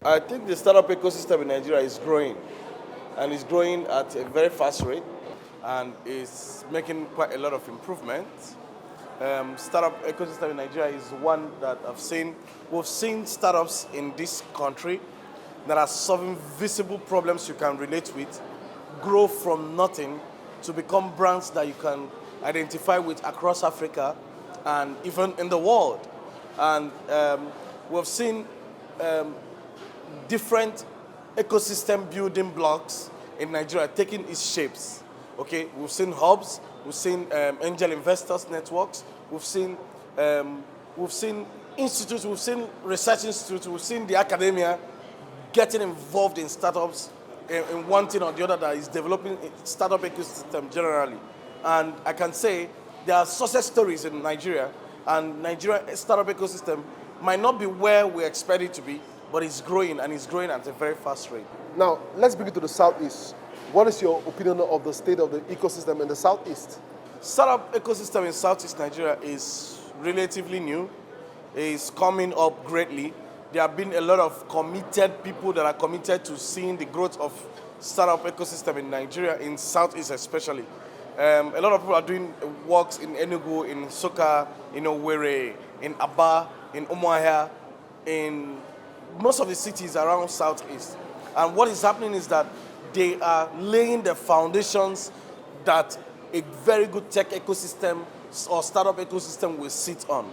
I think the startup ecosystem in Nigeria is growing, and it's growing at a very fast rate, and is making quite a lot of improvements. Startup ecosystem in Nigeria is one that I've seen. We've seen startups in this country that are solving visible problems you can relate with, grow from nothing to become brands that you can identify with across Africa and even in the world. And we've seen different ecosystem building blocks in Nigeria taking its shapes. Okay, we've seen hubs, we've seen angel investors networks, we've seen institutes, we've seen research institutes, we've seen the academia getting involved in startups in one thing or the other that is developing a startup ecosystem generally. And I can say there are success stories in Nigeria, and Nigeria startup ecosystem might not be where we expect it to be, but it's growing, and it's growing at a very fast rate. Now, let's bring it to the Southeast. What is your opinion of the state of the ecosystem in the Southeast? Startup ecosystem in Southeast Nigeria is relatively new. It's coming up greatly. There have been a lot of committed people that are committed to seeing the growth of startup ecosystem in Nigeria, in Southeast especially. A lot of people are doing works in Enugu, in Soka, in Owerri, in Aba, in Umuahia, in most of the cities around Southeast. And what is happening is that they are laying the foundations that a very good tech ecosystem or startup ecosystem will sit on.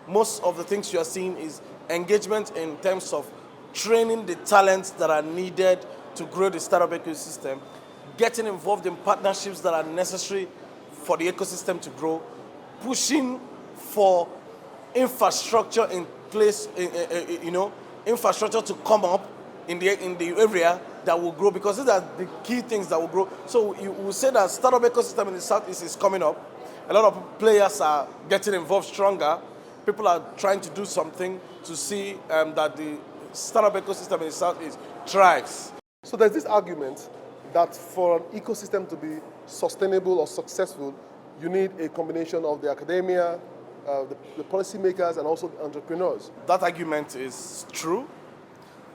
Most of the things you are seeing is engagement in terms of training the talents that are needed to grow the startup ecosystem, getting involved in partnerships that are necessary for the ecosystem to grow, pushing for infrastructure in place, infrastructure to come up in the area that will grow, because these are the key things that will grow. So you will say that startup ecosystem in the Southeast is coming up. A lot of players are getting involved stronger. People are trying to do something to see that the startup ecosystem in the Southeast thrives. So there's this argument that for an ecosystem to be sustainable or successful, you need a combination of the academia, the policymakers, and also the entrepreneurs. That argument is true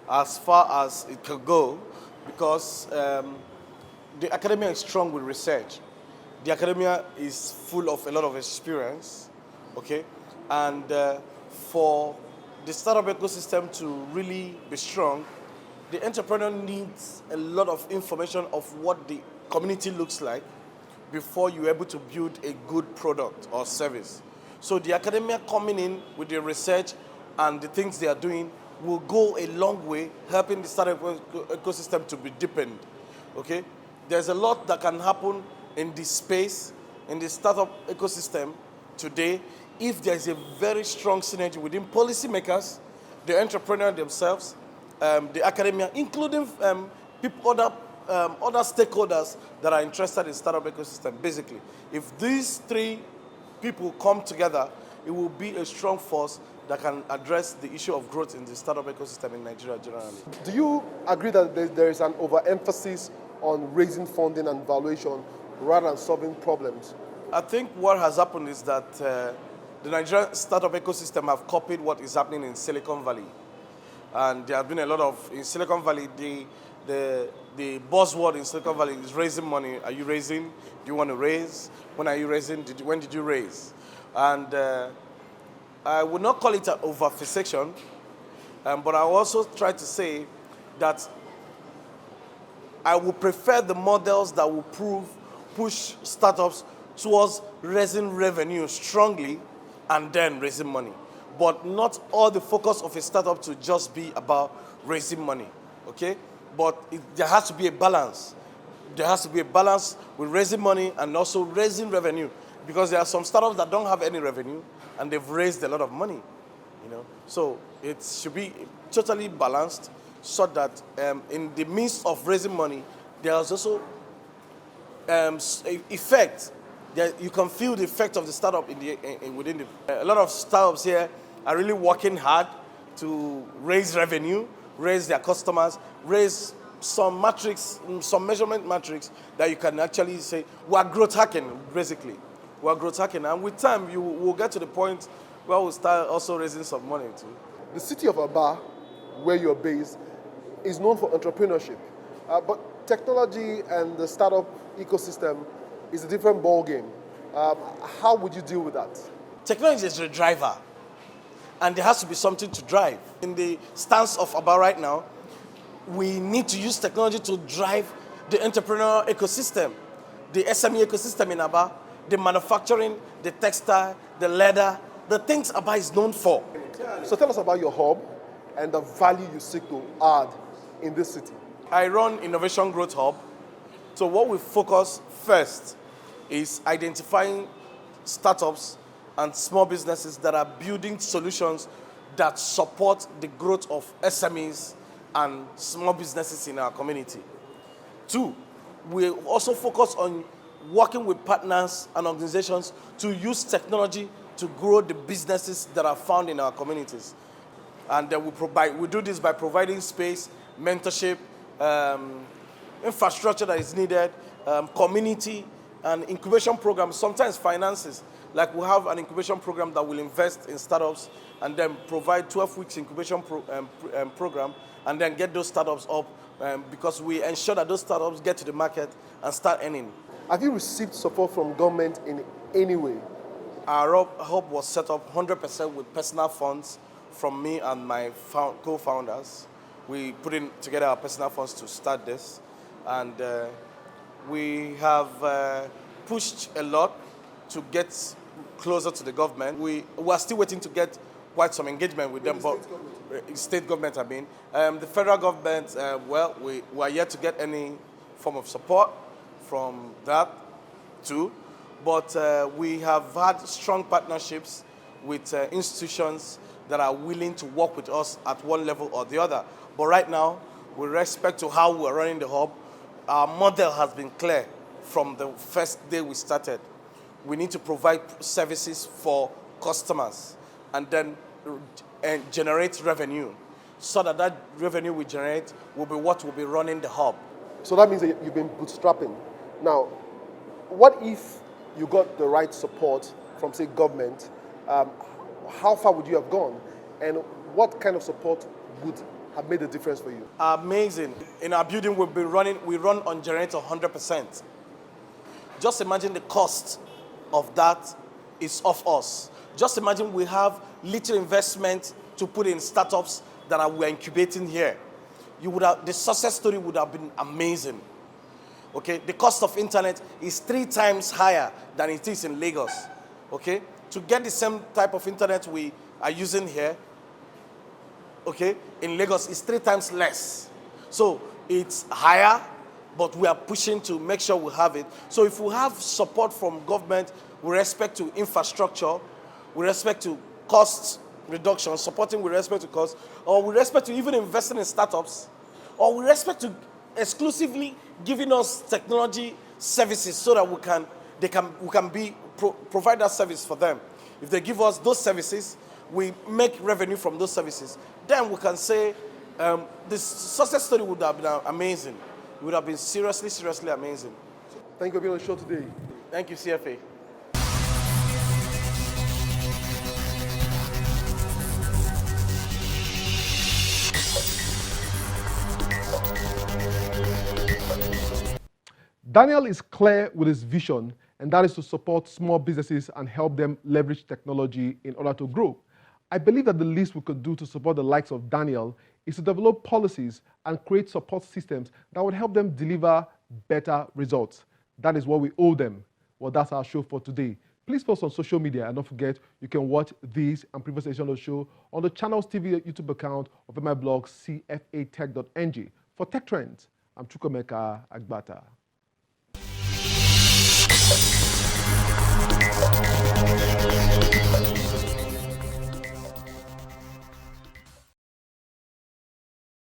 as far as it could go, because the academia is strong with research. The academia is full of a lot of experience, okay? And for the startup ecosystem to really be strong, the entrepreneur needs a lot of information of what the community looks like before you're able to build a good product or service. So the academia coming in with the research and the things they are doing will go a long way helping the startup ecosystem to be deepened. Okay? There's a lot that can happen in this space, in the startup ecosystem today, if there's a very strong synergy within policymakers, the entrepreneur themselves, the academia, including other stakeholders that are interested in startup ecosystem. Basically, if these three people come together, it will be a strong force that can address the issue of growth in the startup ecosystem in Nigeria generally. Do you agree that there is an overemphasis on raising funding and valuation rather than solving problems? I think what has happened is that the Nigerian startup ecosystem have copied what is happening in Silicon Valley. And there have been a lot of, in Silicon Valley, the buzzword in Silicon Valley is raising money. Are you raising? Do you want to raise? When are you raising? When did you raise? And I would not call it an overfixation, but I also try to say that I would prefer the models that will push startups towards raising revenue strongly and then raising money. But not all the focus of a startup to just be about raising money, okay? But there has to be a balance. There has to be a balance with raising money and also raising revenue, because there are some startups that don't have any revenue and they've raised a lot of money, you know? So it should be totally balanced so that in the midst of raising money, there's also effect. You can feel the effect of the startup within a lot of startups here are really working hard to raise revenue, raise their customers, raise some metrics, some measurement metrics that you can actually say, we're growth hacking, basically. We're growth hacking. And with time, you will get to the point where we'll start also raising some money too. The city of Aba where you're based, is known for entrepreneurship. But technology and the startup ecosystem is a different ballgame. How would you deal with that? Technology is the driver, and there has to be something to drive. In the stance of Aba right now, we need to use technology to drive the entrepreneurial ecosystem, the SME ecosystem in Aba, the manufacturing, the textile, the leather, the things Aba is known for. So tell us about your hub and the value you seek to add in this city. I run Innovation Growth Hub. So what we focus first is identifying startups and small businesses that are building solutions that support the growth of SMEs and small businesses in our community. 2, we also focus on working with partners and organizations to use technology to grow the businesses that are found in our communities. And then we do this by providing space, mentorship, infrastructure that is needed, community, and incubation programs, sometimes finances. Like we have an incubation program that will invest in startups and then provide 12 weeks incubation program and then get those startups up because we ensure that those startups get to the market and start earning. Have you received support from government in any way? Our hub was set up 100% with personal funds from me and my co-founders. We put in together our personal funds to start this, and we have pushed a lot to get closer to the government. We are still waiting to get quite some engagement with them, but state government, I mean. The federal government, well, we are yet to get any form of support from that too, but we have had strong partnerships with institutions that are willing to work with us at one level or the other. But right now, with respect to how we're running the hub, our model has been clear from the first day we started. We need to provide services for customers and then generate revenue so that that revenue we generate will be what will be running the hub. So that means that you've been bootstrapping. Now, what if you got the right support from, say, government? How far would you have gone? And what kind of support would have made a difference for you? Amazing. In our building, we run on generator 100%. Just imagine the cost of that is off us. Just imagine we have little investment to put in startups that we're incubating here. The success story would have been amazing. Okay, the cost of internet is 3 times higher than it is in Lagos. Okay, to get the same type of internet we are using here, okay, in Lagos is 3 times less. So it's higher, but we are pushing to make sure we have it. So if we have support from government with respect to infrastructure, with respect to cost reduction, supporting with respect to cost, or with respect to even investing in startups, or with respect to exclusively giving us technology services so that we can provide that service for them. If they give us those services, we make revenue from those services. Then we can say this success story would have been amazing. It would have been seriously, seriously amazing. Thank you for being on the show today. Thank you, CFA. Daniel is clear with his vision, and that is to support small businesses and help them leverage technology in order to grow. I believe that the least we could do to support the likes of Daniel is to develop policies and create support systems that would help them deliver better results. That is what we owe them. Well, that's our show for today. Please post on social media, and don't forget, you can watch these and previous editions of the show on the Channels TV YouTube account of my blog, cfatech.ng. For Tech Trends, I'm Chukwemeka Agbata.